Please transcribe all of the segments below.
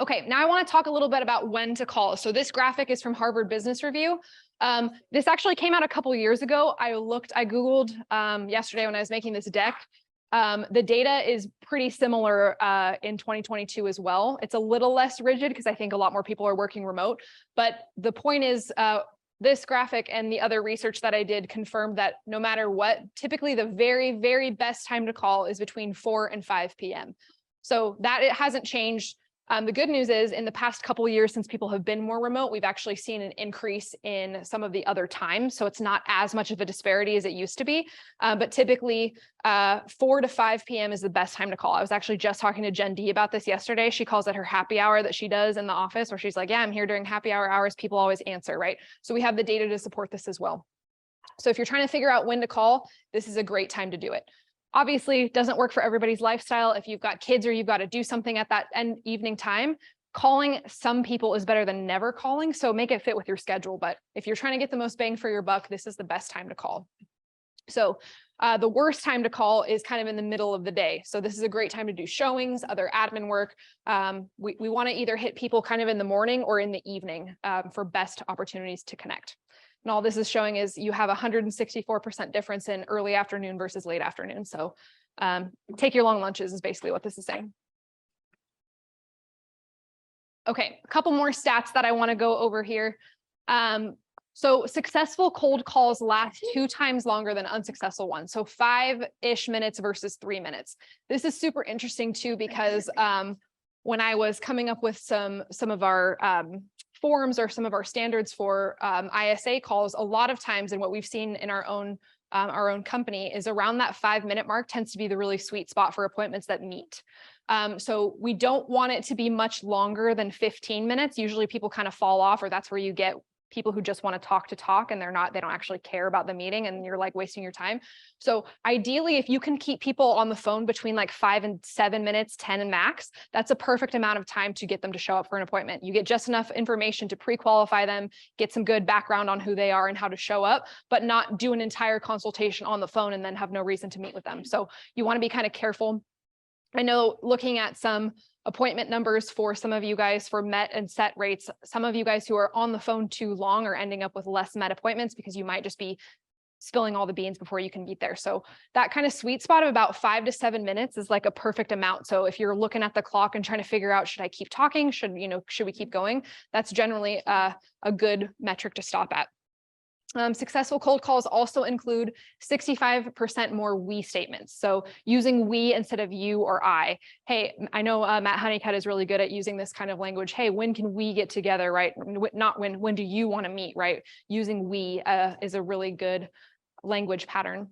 Okay, now I want to talk a little bit about when to call. So this graphic is from Harvard Business Review. This actually came out a couple of years ago. I Googled yesterday when I was making this deck. The data is pretty similar in 2022 as well. It's a little less rigid because I think a lot more people are working remote. But the point is, this graphic and the other research that I did confirmed that no matter what, typically the very, very best time to call is between 4 and 5 p.m. So that it hasn't changed. The good news is in the past couple of years, since people have been more remote, we've actually seen an increase in some of the other times. So it's not as much of a disparity as it used to be. But typically 4 to 5 p.m. is the best time to call. I was actually just talking to Jen D about this yesterday. She calls it her happy hour that she does in the office, where she's like, yeah, I'm here during happy hour hours. People always answer, right? So we have the data to support this as well. So if you're trying to figure out when to call, this is a great time to do it. Obviously, it doesn't work for everybody's lifestyle. If you've got kids or you've got to do something at that evening time, calling some people is better than never calling. So make it fit with your schedule. But if you're trying to get the most bang for your buck, this is the best time to call. So the worst time to call is kind of in the middle of the day. So this is a great time to do showings, other admin work. We want to either hit people kind of in the morning or in the evening for best opportunities to connect. And all this is showing is you have 164% difference in early afternoon versus late afternoon. So take your long lunches is basically what this is saying. Okay, a couple more stats that I want to go over here. So successful cold calls last 2 times longer than unsuccessful ones. So 5-ish minutes versus 3 minutes. This is super interesting too, because when I was coming up with some of our forms or some of our standards for ISA calls, a lot of times, and what we've seen in our own company, is around that 5-minute mark tends to be the really sweet spot for appointments that meet. So we don't want it to be much longer than 15 minutes. Usually people kind of fall off, or that's where you get people who just want to talk and they don't actually care about the meeting, and you're like wasting your time. So ideally, if you can keep people on the phone between like 5 and 7 minutes, 10 and max, that's a perfect amount of time to get them to show up for an appointment. You get just enough information to pre-qualify them, get some good background on who they are and how to show up, but not do an entire consultation on the phone and then have no reason to meet with them. So you want to be kind of careful. I know looking at some appointment numbers for some of you guys for met and set rates, some of you guys who are on the phone too long are ending up with less met appointments because you might just be spilling all the beans before you can get there. So that kind of sweet spot of about 5 to 7 minutes is like a perfect amount. So if you're looking at the clock and trying to figure out, should I keep talking? Should we keep going? That's generally a good metric to stop at. Successful cold calls also include 65% more we statements. So using we instead of you or I. Hey, I know Matt Honeycutt is really good at using this kind of language. Hey, when can we get together, right? Not when do you want to meet, right? Using we is a really good language pattern.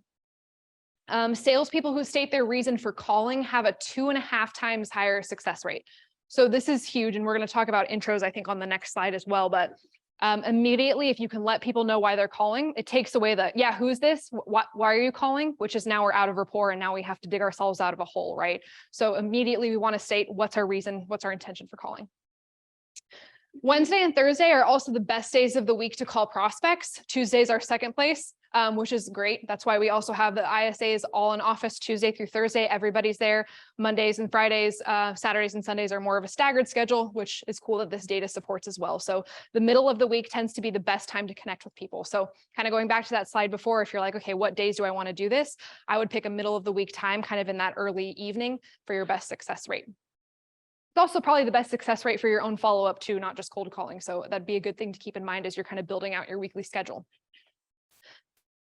Salespeople who state their reason for calling have a 2.5 times higher success rate. So this is huge. And we're going to talk about intros, I think, on the next slide as well. But immediately, if you can let people know why they're calling, it takes away the, yeah, who's this? Why are you calling? Which is now we're out of rapport and now we have to dig ourselves out of a hole, right? So immediately we want to state what's our reason, what's our intention for calling. Wednesday and Thursday are also the best days of the week to call prospects. Tuesdays are second place, which is great. That's why we also have the ISAs all in office Tuesday through Thursday. Everybody's there. Mondays and Fridays, Saturdays and Sundays are more of a staggered schedule, which is cool that this data supports as well. So the middle of the week tends to be the best time to connect with people. So kind of going back to that slide before, if you're like, okay, what days do I want to do this? I would pick a middle of the week time, kind of in that early evening, for your best success rate. It's also probably the best success rate for your own follow-up too, not just cold calling. So that'd be a good thing to keep in mind as you're kind of building out your weekly schedule.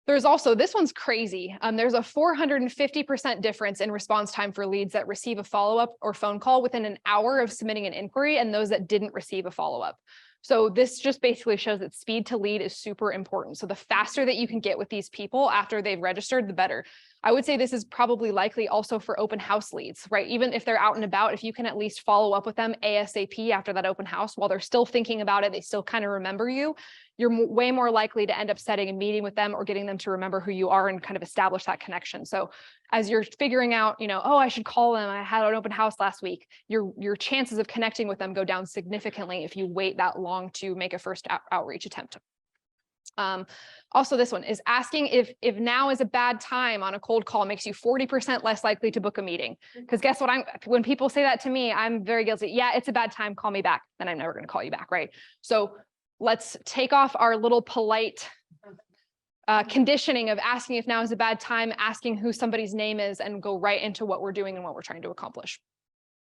There's also, this one's crazy. There's a 450% difference in response time for leads that receive a follow-up or phone call within an hour of submitting an inquiry and those that didn't receive a follow-up. So this just basically shows that speed to lead is super important. So the faster that you can get with these people after they've registered, the better. I would say this is probably likely also for open house leads, right? Even if they're out and about, if you can at least follow up with them ASAP after that open house, while they're still thinking about it, they still kind of remember you, you're way more likely to end up setting a meeting with them or getting them to remember who you are and kind of establish that connection. So as you're figuring out, oh, I should call them, I had an open house last week, your chances of connecting with them go down significantly if you wait that long to make a first outreach attempt. Also, this one is asking if now is a bad time on a cold call makes you 40% less likely to book a meeting. Because guess what? When people say that to me, I'm very guilty. Yeah, it's a bad time. Call me back. Then I'm never going to call you back, right? So let's take off our little polite conditioning of asking if now is a bad time, asking who somebody's name is, and go right into what we're doing and what we're trying to accomplish.